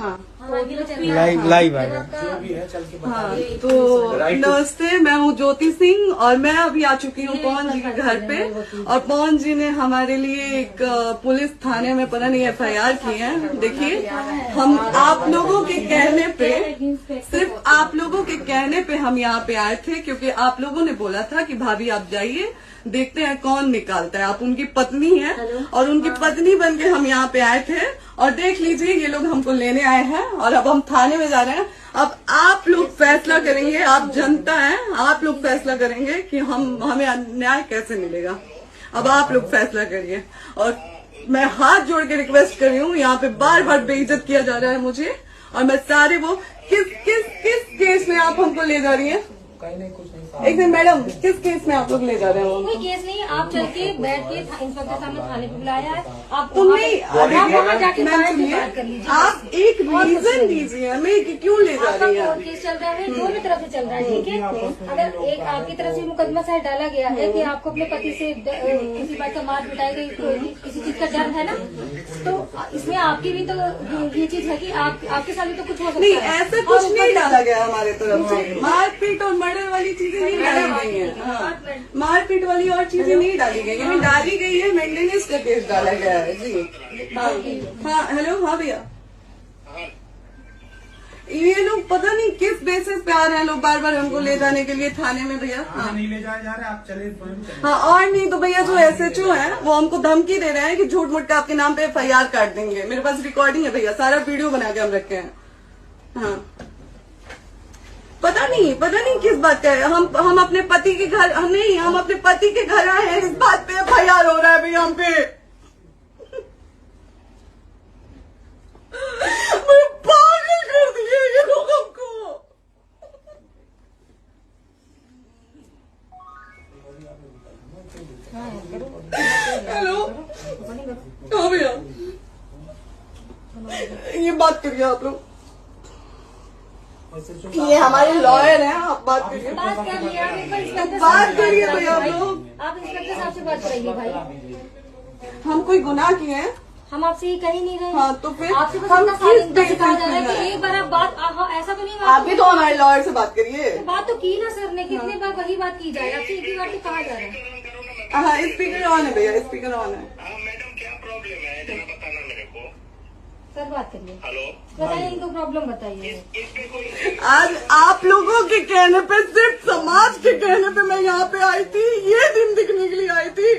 हाँ लाइव आ गया। हाँ, तो नमस्ते, मैं हूँ ज्योति सिंह और मैं अभी आ चुकी हूँ पवन जी के घर पे। और पवन जी ने हमारे लिए एक पुलिस थाने में पता नहीं FIR की है। देखिए, हम आप लोगों के कहने पे, सिर्फ आप लोगों के कहने पे हम यहाँ पे आए थे, क्योंकि आप लोगों ने बोला था कि भाभी आप जाइए, देखते हैं कौन निकालता है। आप उनकी पत्नी है और उनकी पत्नी बन के हम यहाँ पे आए थे। और देख लीजिए, ये लोग हमको लेने आए हैं और अब हम थाने में जा रहे हैं। अब आप लोग फैसला करेंगे, आप जनता हैं, आप लोग फैसला करेंगे कि हमें न्याय कैसे मिलेगा। अब आप लोग फैसला करिए। और मैं हाथ जोड़ के रिक्वेस्ट कर रही हूँ, यहाँ पे बार बार बेइज्जत किया जा रहा है मुझे। और मैं सारे वो किस केस में आप हमको ले जा रही हैं? एक मिनट मैडम, किस केस में आप लोग ले जा रहे हो? कोई केस नहीं, आप चल के बैठ के इंस्पेक्टर साहब ने थाने पे बुलाया है। आप तुमने जाके बात कर लीजिए। आप एक रीजन दीजिए हमें कि क्यों ले जा रही है। कोर्ट केस चल रहा है, दोनों तरफ से चल रहा है, ठीक है। अगर एक आपकी तरफ से मुकदमा शायद डाला गया है कि आपको अपने पति से किसी बात का मार पिटाई गई, किसी चीज का डर है ना, तो इसमें आपकी भी तो ये चीज है कि आपके साथ भी तो कुछ हो सकता नहीं, है। ऐसा कुछ नहीं डाला गया हमारे तरफ से। मारपीट और मर्डर वाली चीजें नहीं डाली गई है। हाँ, मारपीट वाली और चीजें नहीं डाली गई है। डाली गई है मेंटेनेंस का केस डाला गया है जी। हाँ हेलो, हाँ भैया, ये लोग पता नहीं किस बेसिस पे आ रहे हैं लोग बार बार हमको ले जाने के लिए थाने में भैया। हाँ नहीं ले जाए जा रहे, आप चले। हाँ, और नहीं तो भैया जो SHO है वो हमको धमकी दे रहे हैं कि झूठ मूठ के आपके नाम पे FIR काट देंगे। मेरे पास रिकॉर्डिंग है भैया, सारा वीडियो बना के हम रखे हैं। हाँ, पता नहीं किस बात का है। हम अपने पति के घर नहीं, हम अपने पति के घर आए हैं, इस बात पे FIR हो रहा है भैया हम पे। पागल कर दिए ये लोग हमको। हेलो, हाँ भैया, ये बात करिए आप लोग। ये हमारे लॉयर हैं, आप बात करिए। बात कर लिया, आप एक बार इंस्पेक्टर बात करिए भैया आप लोग। आप इंस्पेक्टर साहब से बात कराइए भाई। हम कोई गुनाह किए हैं? हम आपसे ये कह ही नहीं रहे। हाँ, तो फिर आपसे बस हम इतना साल किस इंतजार बेसिस कहा जा रहा है पे कि एक बार आप बात ऐसा तो नहीं आप भी तो हमारे लॉयर से बात करिए। बात तो की ना सर ने, कितने बार वही बात की जाए, आपसे एक ही बार तो कहा जा रहा है। हाँ, स्पीकर ऑन है भैया, स्पीकर ऑन है। मैडम क्या प्रॉब्लम है जरा बताना मेरे को। सर बात करिए, हेलो, बताइए इनको प्रॉब्लम बताइए। इसके कोई आज आप लोगों के कहने पे, सिर्फ समाज के कहने पे मैं यहाँ पे आई थी, ये दिन दिखने के लिए आई थी।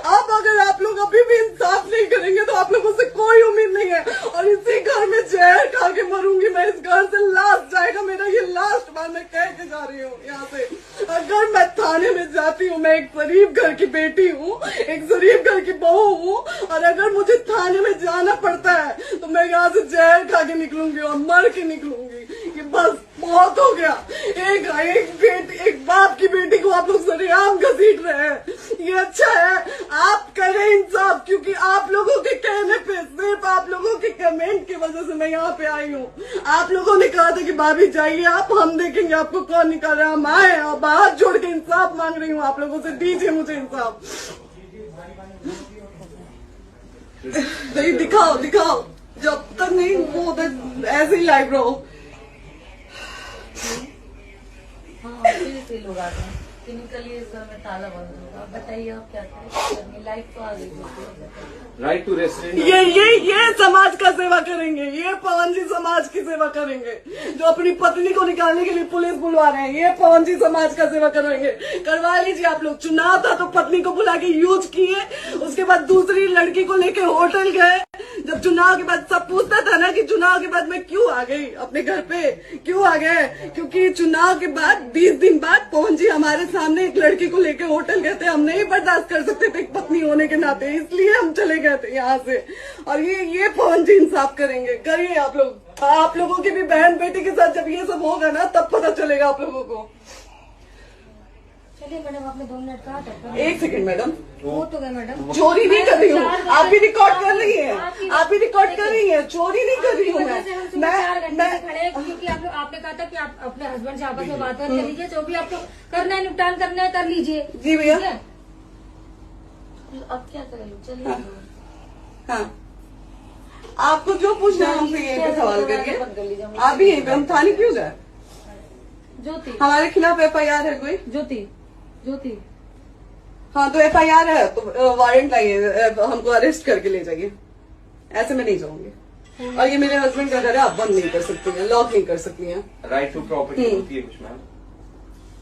अब अगर आप लोग अभी भी इंसाफ नहीं करेंगे तो आप लोगों से कोई उम्मीद नहीं है। और इसी घर में जहर खा के मरूंगी मैं। इस घर से लास्ट जाएगा मेरा, ये लास्ट बार मैं कह के जा रही हूँ यहाँ से। अगर मैं थाने में जाती हूँ, मैं एक शरीफ घर की बेटी हूँ, एक शरीफ घर की बहू हूँ, और अगर मुझे थाने में जाना पड़ता है तो मैं यहाँ से जहर खा के निकलूंगी और मर के निकलूंगी। कि बस बहुत हो गया। एक बाप की बेटी को आप लोग सरेआम घसीट रहे हैं, ये अच्छा है? आप करें इंसाफ, क्योंकि आप लोगों के कहने पे, सिर्फ आप लोगों के कमेंट की वजह से मैं यहाँ पे आई हूँ। आप लोगों ने कहा था कि भाभी जाइए आप, हम देखेंगे आपको कौन निकाल रहा है। हम आए और हाथ जोड़ के इंसाफ मांग रही हूँ आप लोगों से, दीजिए मुझे इंसाफ। नहीं, दिखाओ जब तक नहीं वो ऐसे ही लाइव रहो। हाँ, फिर लोग आते हैं कि निकलिए, इस घर में ताला बंद होगा। बताइए आप क्या करें, लाइफ तो आ गई। Right to resident. ये समाज का सेवा करेंगे, ये पवन जी समाज की सेवा करेंगे। जो अपनी पत्नी को निकालने के लिए पुलिस बुलवा रहे हैं, ये पवन जी समाज का सेवा करेंगे। करवा लीजिए आप लोग। चुनाव था तो पत्नी को बुला के यूज किए, उसके बाद दूसरी लड़की को लेके होटल गए। जब चुनाव के बाद सब पूछता था ना कि चुनाव के बाद मैं क्यों आ गई अपने घर पे, क्यों आ गए, क्योंकि चुनाव के बाद 20 दिन बाद पवन जी हमारे सामने एक लड़की को लेके होटल गए थे। हम नहीं बर्दाश्त कर सकते थे एक पत्नी होने के नाते, इसलिए हम चले गए थे यहाँ से। और ये पवन जी इंसाफ करेंगे। करिए आप लोग। आप लोगों की भी बहन बेटी के साथ जब ये सब होगा ना, तब पता चलेगा आप लोगों को। चलिए मैडम, आपने 2 मिनट कहा था। एक सेकंड मैडम, वो तो गए मैडम। चोरी नहीं कर रही हूँ, आप भी रिकॉर्ड कर रही हैं, आप भी रिकॉर्ड कर रही हैं। चोरी नहीं कर रही हूँ मैं। 4 घंटे से खड़े हैं, क्योंकि आपने कहा था कि आप अपने हस्बैंड से आपस में बात कर लीजिए, जो भी आपको करना है, निपटान करना है, कर लीजिए। जी भैया। अब क्या करें, चलिए। हाँ, आपको जो पूछना है हमसे यहीं पे सवाल करिए। बंद कर लीजिए। आप भी यहीं पे, हम थाने क्यों जाए? ज्योति हमारे खिलाफ FIR है कोई? ज्योति हाँ तो FIR है तो वारंट लाइए, हमको अरेस्ट करके ले जाइए। ऐसे मैं नहीं जाऊंगी। और ये मेरे हस्बैंड का घर है, आप बंद नहीं कर सकती हैं, लॉक नहीं कर सकती हैं। राइट टू प्रॉपर्टी होती है कुछ मैम,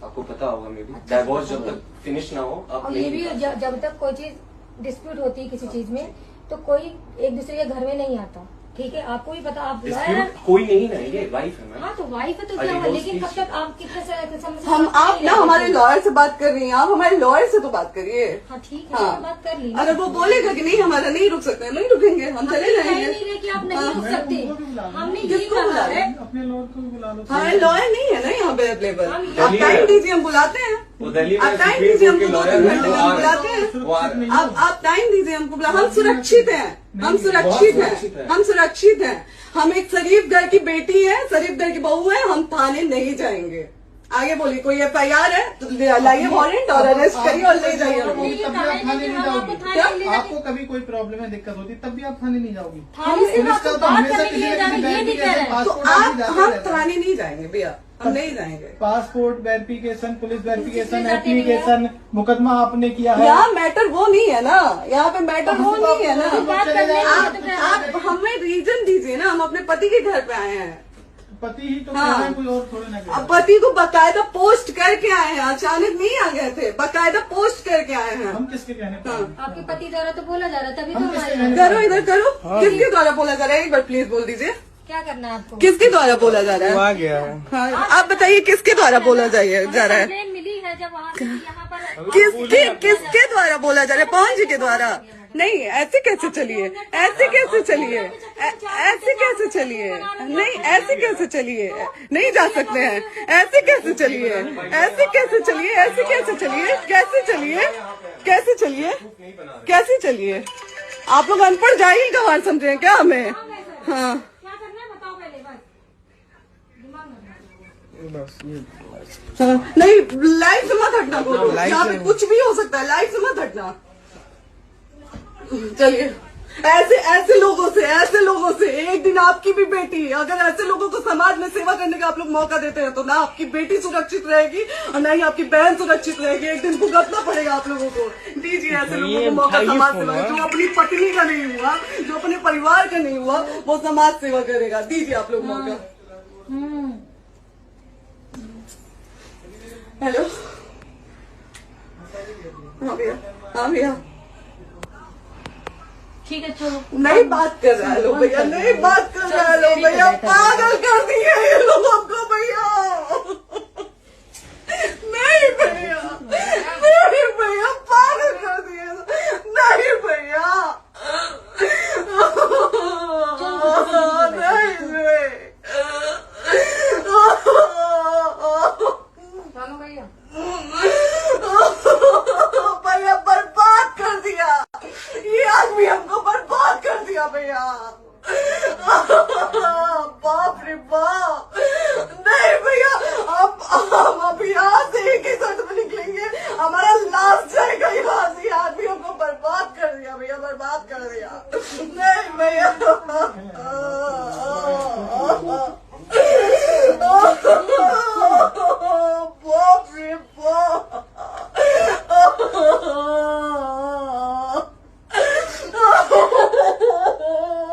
आपको पता होगा। मे बी डाइवोर्स जब तक फिनिश ना हो आप और ये नहीं भी निकाल सकते। जब तक कोई चीज डिस्प्यूट होती है किसी चीज में तो कोई एक दूसरे के घर में नहीं आता, ठीक है? आपको भी पता, आप लॉयर हैं। Dispute कोई नहीं ना, ये वाइफ है मैम। हाँ तो वाइफ है तो क्या हुआ, divorce लेकिन कब case तक आप कितने से हम आप ना हमारे लॉयर से बात कर रही हैं, आप हमारे लॉयर से तो बात करिए। हाँ ठीक है, हाँ। तो बात कर ली। अगर वो बोलेगा कि नहीं हमारा नहीं रुक सकते, नहीं रुकेंगे, हम चले जाएंगे। नहीं रहे कि आप नहीं रुक सकते, हमने यही किसको बुला कहा रहे? है। अपने लॉर्ड को भी बुला लो। हमारे लॉयर नहीं है ना यहाँ पे अवेलेबल। आप दिल्ली टाइम में। दीजिए, हम बुलाते हैं। वो दिल्ली में आप टाइम सुप्रीम दीजिए, कोर्ट के हमको लॉयर 2 हैं, घंटे वो में आ बुलाते रहे हैं। हैं, वो आ रहे हैं। आप टाइम दीजिए हमको, हम सुरक्षित हैं, हम सुरक्षित हैं, हम सुरक्षित हैं। हम एक शरीफ घर की बेटी है, शरीफ घर की बहू है, हम थाने नहीं जाएंगे। आगे बोलिए, कोई FIR है तो लाइए वारंट और अरेस्ट करिए और ले जाइए हमको। तभी आप थाने नहीं जाओगी। क्या? आपको कभी कोई प्रॉब्लम है, दिक्कत होती, तब भी आप थाने नहीं जाओगी। थाने से पुलिस का तो बात हमेशा करने के किसी लिए न जाना, किसी ये नहीं कह रहे हैं। तो पासपोर्ट आप अभी जाते हम रहते हैं। थाने नहीं जाएंगे भैया, हम नहीं जाएंगे। पासपोर्ट वेरिफिकेशन, पुलिस वेरिफिकेशन, जाते नहीं हैं। एप्लीकेशन, मुकदमा आपने किया है। यहाँ मैटर वो नहीं है ना, यहाँ पे मैटर वो नहीं है ना। बात करने के लिए तो क्या- आप हमें रीजन दीजिए ना, हम अपने पति के घर पे आए हैं। पति ही तो हाँ। कह रहे हैं, कोई और थोड़े ना कह रहे अब हैं। पति को बकायदा पोस्ट करके आए हैं, अचानक नहीं आ गए थे, बकायदा पोस्ट करके आए हैं। हम किसके कहने पर आए? आपके पति द्वारा तो बोला जा रहा है, तभी तो हम किसके हमारे कहने करो इधर करो, किसके द्वारा बोला जा रहा है? एक बार प्लीज बोल दीजिए, क्या करना है आपको? किसके द्वारा बोला जा रहा है? आ गया है। हाँ, आप बताइए किसके द्वारा बोला जा रहा है? कंप्लेन मिली है जब वहाँ से यहाँ पर किसके द्वारा बोला जा रहा है? पवन जी के द्वारा? नहीं, ऐसे कैसे चलिए, ऐसे कैसे चलिए, ऐसे कैसे चलिए, नहीं ऐसे कैसे चलिए, नहीं जा सकते हैं, ऐसे कैसे चलिए, ऐसे कैसे चलिए, ऐसे कैसे चलिए, कैसे चलिए, कैसे चलिए, कैसे चलिए? आप लोग अनपढ़ जाहिल गंवार समझे हैं क्या हमें? हाँ क्या करना है बताओ पहले, बस दिमाग मत लगाओ। हाँ, नहीं लाइफ से मत हटना बोलो, यहाँ पे कुछ भी हो सकता है, लाइफ से मत हटना। चलिए, ऐसे लोगों से एक दिन आपकी भी बेटी, अगर ऐसे लोगों को समाज में सेवा करने का आप लोग मौका देते हैं तो ना आपकी बेटी सुरक्षित रहेगी और ना ही आपकी बहन सुरक्षित रहेगी। एक दिन भुगतना पड़ेगा आप लोगों को। दीजिए ऐसे लोगों को मौका समाज सेवा, जो अपनी पत्नी का नहीं हुआ, जो अपने परिवार का नहीं हुआ, वो समाज सेवा करेगा। दीजिए आप लोग मौका। हेलो, हाँ भैया, हाँ भैया, ठीक है चलो। नहीं बात कर रहा है लोग भैया, नहीं बात कर रहा है लोग भैया, पागल कर दिए ये लोग हमको भैया। नहीं भैया, नहीं भैया, पागल कर दिए, नहीं भैया, नहीं चलो भैया, भैया बर्बाद कर दिया ये आदमी, हमको बर्बाद कर दिया भैया। बाप रे बाप, नहीं भैया, हम अभी यहाँ से एक ही शर्त में निकलेंगे, हमारा लास्ट जाएगा यहाँ से। ये आदमी हमको बर्बाद कर दिया भैया, बर्बाद कर दिया। नहीं भैया, बाप रे बाप,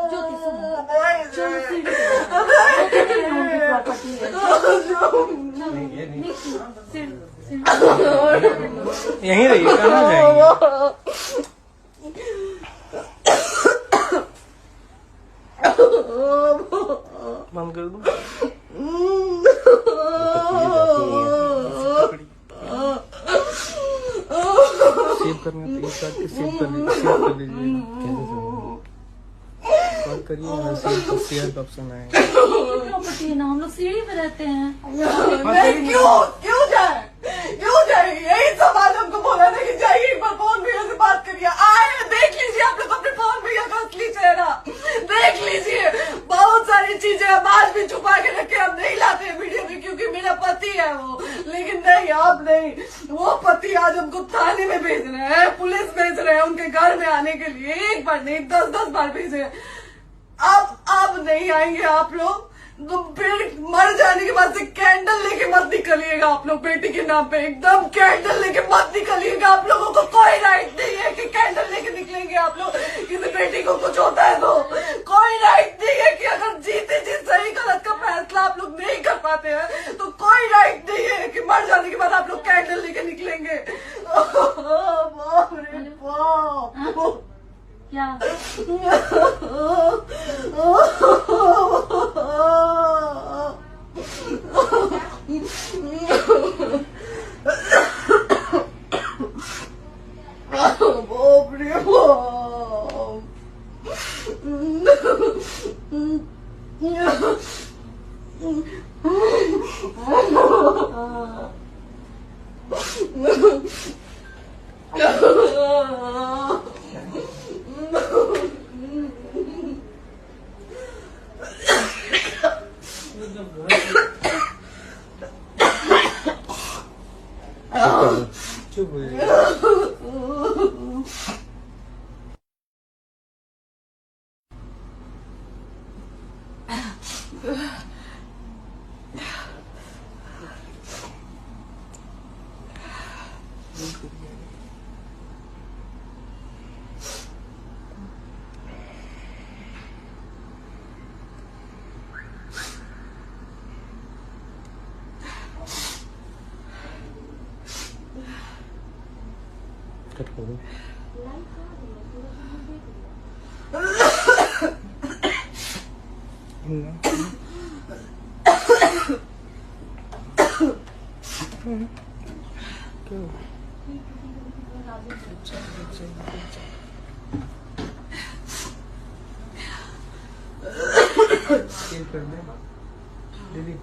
ज्योति सुनो, यहीं रहिए, कहाँ जाएंगे? बंद कर दो। सेव करना तो सेव कर लीजिए। बात करिए, शेयर का ऑप्शन आएगा। प्रॉपर्टी है ना, हम लोग सीढ़ी पे रहते हैं। नहीं, क्यों जाए? यही सवाल हमको बोला था कि जाइए एक बार पवन भैया से बात करिए। आए, देख लीजिए आप लोग अपने पवन भैया का असली चेहरा, देख लीजिए। बहुत सारी चीजें हम आज भी छुपा के रखे, हम नहीं लाते हैं वीडियो में क्योंकि मेरा पति है वो, लेकिन नहीं, आप नहीं। वो पति आज हमको थाने में भेज रहे हैं, पुलिस भेज रहे हैं उनके घर में आने के लिए, एक बार नहीं 10-10 बार भेजे। अब नहीं आएंगे आप लोग। तो फिर मर जाने के बाद से कैंडल लेके मत निकलिएगा आप लोग बेटी के नाम पे, एकदम कैंडल लेके मत निकलिएगा। आप लोगों को कोई राइट नहीं है कि कैंडल लेके निकलेंगे आप लोग। किसी बेटी को कुछ होता है तो कोई राइट नहीं है कि अगर जीते जी सही गलत का फैसला आप लोग नहीं कर पाते हैं तो कोई राइट नहीं है कि मर जाने के बाद आप लोग कैंडल लेके निकलेंगे। बाप रे बाप। क्या बाप रे चुप हो जाइए। कट करो। कर दे दीदी।